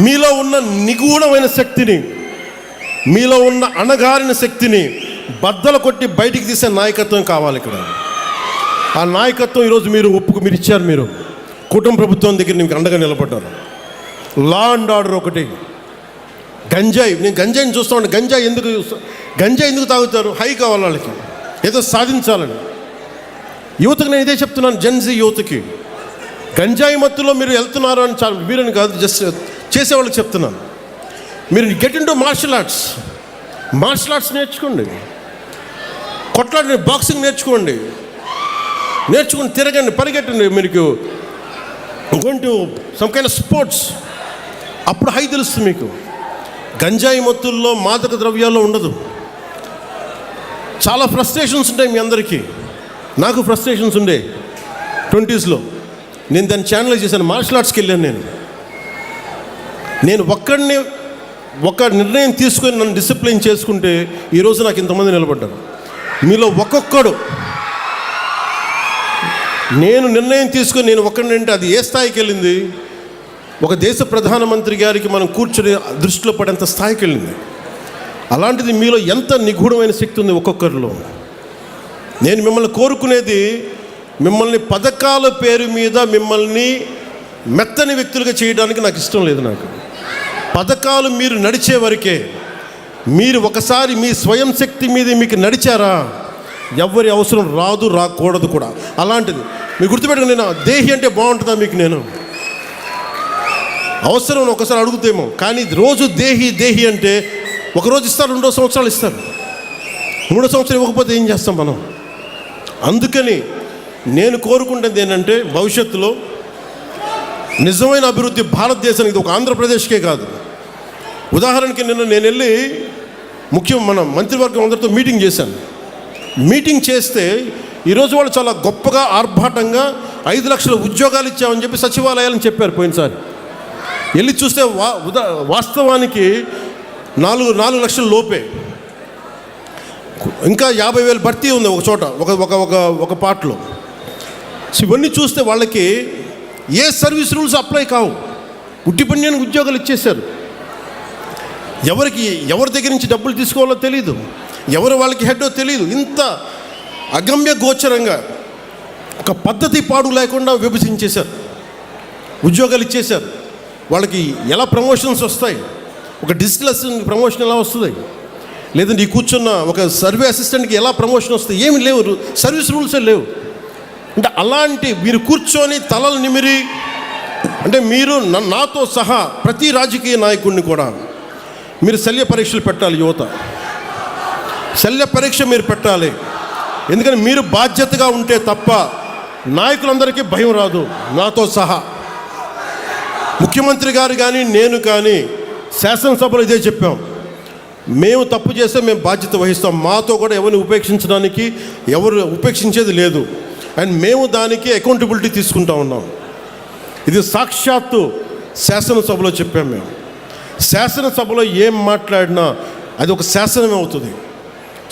మీలో ఉన్న నిగూఢమైన శక్తిని, మీలో ఉన్న అణగారిన శక్తిని బద్దలు కొట్టి బయటికి తీసే నాయకత్వం కావాలి ఇక్కడ. ఆ నాయకత్వం ఈరోజు మీరు మీరు ఇచ్చారు. మీరు కుటుంబ ప్రభుత్వం దగ్గర మీకు అండగా నిలబడ్డారు. లా అండ్ ఆర్డర్ ఒకటి. గంజాయి, నేను గంజాయిని చూస్తూ ఉంటాను. గంజాయి ఎందుకు తాగుతారు? హై కావాలి వాళ్ళకి, ఏదో సాధించాలని. యువతకు నేను ఇదే చెప్తున్నాను, జెన్జీ యువతకి. గంజాయి మత్తులో మీరు వెళ్తున్నారు అని వీరని కాదు, జస్ట్ చేసేవాళ్ళకి చెప్తున్నాను. మీరు get in to martial arts నేర్చుకోండి. కొట్లాడి బాక్సింగ్ నేర్చుకుని తిరగండి, పరిగెట్టండి. మీకు going to some kind of sports. అప్పుడు హై తెలుస్తుంది మీకు. గంజాయి మత్తుల్లో, మాదక ద్రవ్యాల్లో ఉండదు. చాలా ఫ్రస్ట్రేషన్స్ ఉంటాయి మీ అందరికీ. నాకు ఫ్రస్ట్రేషన్స్ ఉండే 20s. నేను దాన్ని ఛానలైజ్ చేశాను. మార్షల్ ఆర్ట్స్కి వెళ్ళాను. నేను ఒక్కడిని ఒక నిర్ణయం తీసుకొని నన్ను డిసిప్లిన్ చేసుకుంటే ఈరోజు నాకు ఇంతమంది నిలబడ్డారు. మీలో ఒక్కొక్కడు నేను నిర్ణయం తీసుకొని నేను ఒక్కడిని అంటే అది ఏ స్థాయికి వెళ్ళింది? ఒక దేశ ప్రధానమంత్రి గారికి మనం కూర్చొని దృష్టిలో పడేంత స్థాయికి వెళ్ళింది. అలాంటిది మీలో ఎంత నిగూఢమైన శక్తి ఉంది ఒక్కొక్కరిలో. నేను మిమ్మల్ని కోరుకునేది, మిమ్మల్ని పథకాల పేరు మీద మిమ్మల్ని మెత్తని వ్యక్తులుగా చేయడానికి నాకు ఇష్టం లేదు. నాకు పథకాలు మీరు నడిచే వరకే. మీరు ఒకసారి మీ స్వయం శక్తి మీద మీకు నడిచారా, ఎవరి అవసరం రాదు, రాకూడదు కూడా. అలాంటిది మీరు గుర్తుపెట్టుకుని, నేను దేహి అంటే బాగుంటుందా మీకు? నేను అవసరం ఒకసారి అడుగుతేమో, కానీ రోజు దేహి అంటే ఒకరోజు ఇస్తారు, 2 సంవత్సరాలు ఇస్తారు, 3 సంవత్సరాలు ఇవ్వకపోతే ఏం చేస్తాం మనం? అందుకని నేను కోరుకుంటుంది ఏంటంటే, భవిష్యత్తులో నిజమైన అభివృద్ధి భారతదేశానికి, ఒక ఆంధ్రప్రదేశ్కే కాదు. ఉదాహరణకి నేను వెళ్ళి మన మంత్రివర్గం అందరితో మీటింగ్ చేశాను. మీటింగ్ చేస్తే ఈరోజు వాళ్ళు చాలా గొప్పగా ఆర్భాటంగా 5 లక్షల ఉద్యోగాలు ఇచ్చామని చెప్పి సచివాలయాలని చెప్పారు పోయినసారి. వెళ్ళి చూస్తే వాస్తవానికి 4 లక్షల లోపే. ఇంకా 50,000 భర్తీ ఉంది ఒక చోట, ఒక పార్ట్లో. ఇవన్నీ చూస్తే వాళ్ళకి ఏ సర్వీస్ రూల్స్ అప్లై కావు. ఉట్టిపణ్యానికి ఉద్యోగాలు ఇచ్చేశారు. ఎవరి దగ్గర నుంచి డబ్బులు తీసుకోవాలో తెలియదు, ఎవరు వాళ్ళకి హెడ్డో తెలియదు. ఇంత అగమ్య గోచరంగా ఒక పద్ధతి పాడు లేకుండా విభజించేశారు, ఉద్యోగాలు ఇచ్చేశారు. వాళ్ళకి ఎలా ప్రమోషన్స్ వస్తాయి? ఒక డిజిటల్ అసిస్టెంట్కి ప్రమోషన్ ఎలా వస్తుంది? లేదంటే ఈ కూర్చున్న ఒక సర్వే అసిస్టెంట్కి ఎలా ప్రమోషన్ వస్తాయి? ఏమి లేవు, సర్వీస్ రూల్సే లేవు. అంటే అలాంటి మీరు కూర్చొని తలలు నిమిరి, అంటే మీరు నాతో సహా ప్రతి రాజకీయ నాయకుడిని కూడా మీరు శల్య పరీక్షలు పెట్టాలి. యువత శల్య పరీక్ష మీరు పెట్టాలి. ఎందుకంటే మీరు బాధ్యతగా ఉంటే తప్ప నాయకులందరికీ భయం రాదు. నాతో సహా ముఖ్యమంత్రి గారు కానీ నేను కానీ శాసనసభలో ఇదే చెప్పాం. మేము తప్పు చేస్తే మేము బాధ్యత వహిస్తాం. మాతో కూడా ఎవరిని ఎవరు ఉపేక్షించేది లేదు. అండ్ మేము దానికి అకౌంటబిలిటీ తీసుకుంటా ఉన్నాం. ఇది సాక్షాత్తు శాసనసభలో చెప్పాం. మేము శాసనసభలో ఏం మాట్లాడినా అది ఒక శాసనమే అవుతుంది.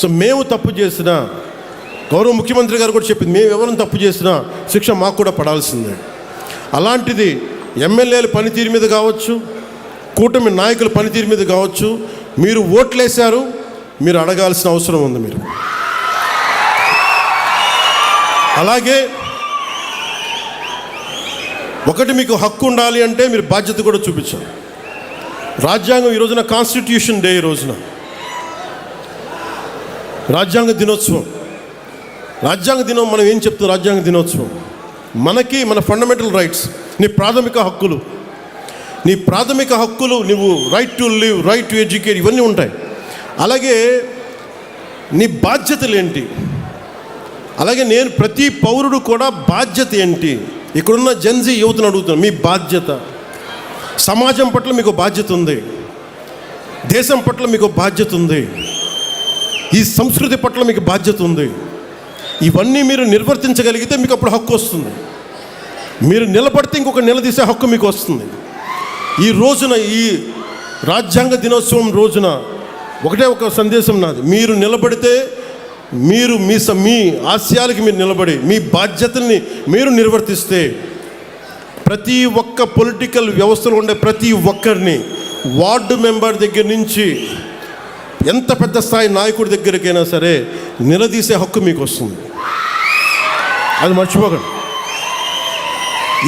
సో మేము తప్పు చేసినా, గౌరవ ముఖ్యమంత్రి గారు కూడా చెప్పింది, మేము ఎవరైనా తప్పు చేసినా శిక్ష మాకు కూడా పడాల్సిందే. అలాంటిది ఎమ్మెల్యేల పనితీరు మీద కావచ్చు, కూటమి నాయకుల పనితీరు మీద కావచ్చు, మీరు ఓట్లేశారు, మీరు అడగాల్సిన అవసరం ఉంది. మీరు అలాగే ఒకటి, మీకు హక్కు ఉండాలి అంటే మీరు బాధ్యత కూడా చూపించాలి. రాజ్యాంగం ఈ రోజున కాన్స్టిట్యూషన్ డే, ఈ రోజున రాజ్యాంగ దినోత్సవం. రాజ్యాంగ దినం మనం ఏం చెప్తాం? రాజ్యాంగ దినోత్సవం మనకి మన ఫండమెంటల్ రైట్స్, నీ ప్రాథమిక హక్కులు, నువ్వు right to live, right to educate, ఇవన్నీ ఉంటాయి. అలాగే నీ బాధ్యతలు ఏంటి? అలాగే నేను ప్రతి పౌరుడు కూడా బాధ్యత ఏంటి? ఇక్కడున్న జెన్జీ యువతను అడుగుతున్నాను, మీ బాధ్యత. సమాజం పట్ల మీకు బాధ్యత ఉంది, దేశం పట్ల మీకు బాధ్యత ఉంది, ఈ సంస్కృతి పట్ల మీకు బాధ్యత ఉంది. ఇవన్నీ మీరు నిర్వర్తించగలిగితే మీకు అప్పుడు హక్కు వస్తుంది. మీరు నిలబడితే ఇంకొక నిలదీసే హక్కు మీకు వస్తుంది. ఈ రోజున, ఈ రాజ్యాంగ దినోత్సవం రోజున ఒకటే ఒక సందేశం నాది. మీరు నిలబడితే, మీరు మీ ఆశయాలకి మీరు నిలబడి మీ బాధ్యతల్ని మీరు నిర్వర్తిస్తే ప్రతి ఒక్క పొలిటికల్ వ్యవస్థలో ఉండే ప్రతి ఒక్కరిని, వార్డు మెంబర్ దగ్గర నుంచి ఎంత పెద్ద స్థాయి నాయకుడి దగ్గరికైనా సరే నిలదీసే హక్కు మీకు వస్తుంది. అది మర్చిపోకండి.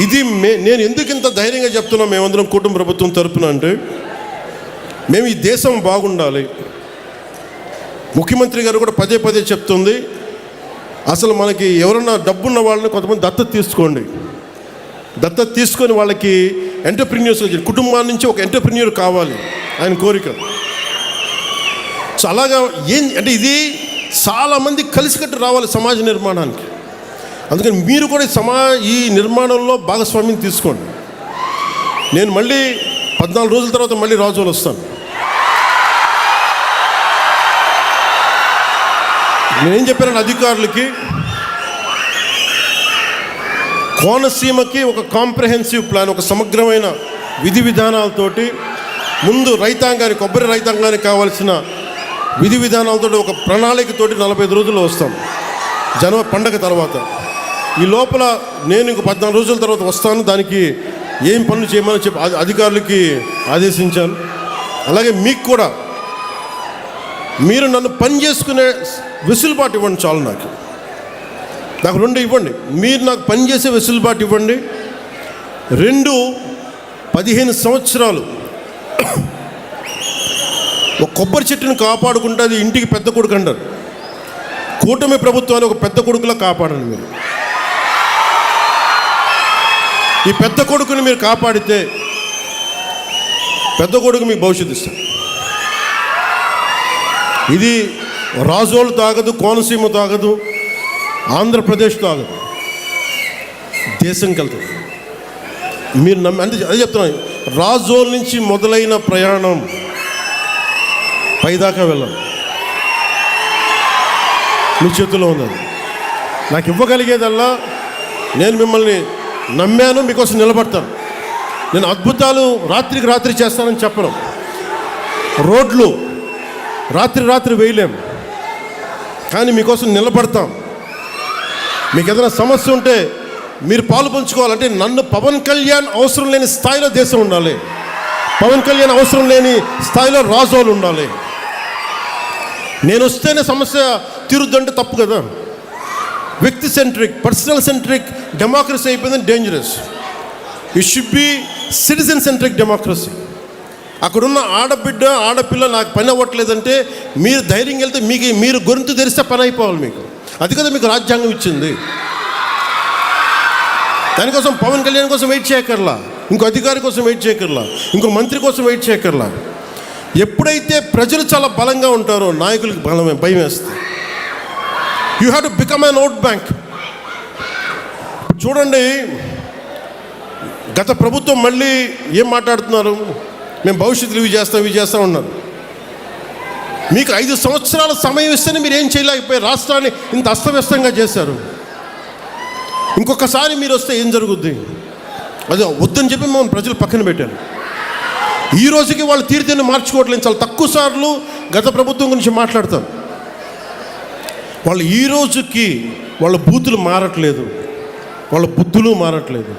ఇది నేను ఎందుకు ఇంత ధైర్యంగా చెప్తున్నాం మేమందరం కుటుంబ ప్రభుత్వం తరపున అంటే, మేము ఈ దేశం బాగుండాలి. ముఖ్యమంత్రి గారు కూడా పదే పదే చెప్తుంది, అసలు మనకి ఎవరన్నా డబ్బున్న వాళ్ళని కొంతమంది దత్తత తీసుకోండి. దత్తత తీసుకొని వాళ్ళకి ఎంటర్ప్రెన్యూర్స్, కుటుంబాల నుంచి ఒక ఎంటర్ప్రెన్యూర్ కావాలి ఆయన కోరిక. సో అలాగా అంటే ఇది చాలామంది కలిసికట్టు రావాలి సమాజ నిర్మాణానికి. అందుకని మీరు కూడా ఈ నిర్మాణంలో భాగస్వామ్యం తీసుకోండి. నేను మళ్ళీ 14 రోజుల తర్వాత మళ్ళీ రాజోలు వస్తాను. నేనేం చెప్పాను అధికారులకి, కోనసీమకి ఒక కాంప్రహెన్సివ్ ప్లాన్, ఒక సమగ్రమైన విధి విధానాలతోటి ముందు రైతాంగానికి, కొబ్బరి రైతాంగానికి కావాల్సిన విధి విధానాలతో ఒక ప్రణాళికతోటి 45 రోజుల్లో వస్తాం జనవరి పండగ తర్వాత. ఈ లోపల నేను ఇంకో 14 రోజుల తర్వాత వస్తాను. దానికి ఏం పనులు చేయమని చెప్పి అధికారులకి ఆదేశించాను. అలాగే మీకు కూడా మీరు నన్ను పని చేసుకునే వెసులుబాటు ఇవ్వండి చాలు. నాకు 2 ఇవ్వండి. మీరు నాకు పని చేసే వెసులుబాటు ఇవ్వండి. 15 సంవత్సరాలు ఒక కొబ్బరి చెట్టును కాపాడుకుంటే అది ఇంటికి పెద్ద కొడుకు అంటారు. కూటమి ప్రభుత్వాన్ని ఒక పెద్ద కొడుకులా కాపాడండి మీరు. ఈ పెద్ద కొడుకుని మీరు కాపాడితే పెద్ద కొడుకు మీకు భవిష్యత్తు ఇస్తారు. ఇది రాజోలు తాగదు, కోనసీమ తాగదు, ఆంధ్రప్రదేశ్ తాగదు, దేశంకి వెళ్తుంది. మీరు అంటే అదే చెప్తున్నాను, రాజోలు నుంచి మొదలైన ప్రయాణం పైదాకా వెళ్ళాలి. మీ చేతుల్లో ఉన్నది. నాకు ఇవ్వగలిగేదల్లా, నేను మిమ్మల్ని నమ్మాను, మీకోసం నిలబడతాను. నేను అద్భుతాలు రాత్రికి రాత్రి చేస్తానని చెప్పను. రోడ్లు రాత్రి వేయలేము, కానీ మీకోసం నిలబడతాం. మీకు ఏదైనా సమస్య ఉంటే మీరు పాలు పంచుకోవాలంటే నన్ను పవన్ కళ్యాణ్ అవసరం లేని స్థాయిలో దేశం ఉండాలి. పవన్ కళ్యాణ్ అవసరం లేని స్థాయిలో రాజోలు ఉండాలి. నేను వస్తేనే సమస్య తీరుద్దంటే తప్పు కదా. వ్యక్తి సెంట్రిక్, పర్సనల్ సెంట్రిక్ డెమోక్రసీ అయిపోయిందని dangerous. It should be citizen centric democracy. అక్కడున్న ఆడపిల్ల నాకు పని అవ్వట్లేదంటే మీరు ధైర్యం వెళ్తే మీరు గొంతు తెరిస్తే పని అయిపోవాలి మీకు. అది కదా మీకు రాజ్యాంగం ఇచ్చింది. దానికోసం పవన్ కళ్యాణ్ కోసం వెయిట్ చేయకర్లా, ఇంకో అధికారి కోసం వెయిట్ చేయకర్లా, ఇంకో మంత్రి కోసం వెయిట్ చేయకర్లా. ఎప్పుడైతే ప్రజలు చాలా బలంగా ఉంటారో నాయకులకు భయం వేస్తుంది. You have to become an vote bank. చూడండి, గత ప్రభుత్వం మళ్ళీ ఏం మాట్లాడుతున్నారు, మేము భవిష్యత్తులో ఇవి చేస్తాం ఉన్నారు. మీకు 5 సంవత్సరాల సమయం ఇస్తేనే మీరు ఏం చేయలేకపోయారు. రాష్ట్రాన్ని ఇంత అస్తవ్యస్తంగా చేశారు. ఇంకొకసారి మీరు వస్తే ఏం జరుగుద్ది? అదే వద్దని చెప్పి మనం ప్రజలు పక్కన పెట్టారు. ఈ రోజుకి వాళ్ళు తీరుతేనే మార్చుకోవట్లేదు. చాలా తక్కువ సార్లు గత ప్రభుత్వం గురించి మాట్లాడతారు. వాళ్ళు ఈ రోజుకి వాళ్ళ బూతులు మారట్లేదు, వాళ్ళ బుద్ధులు మారట్లేదు.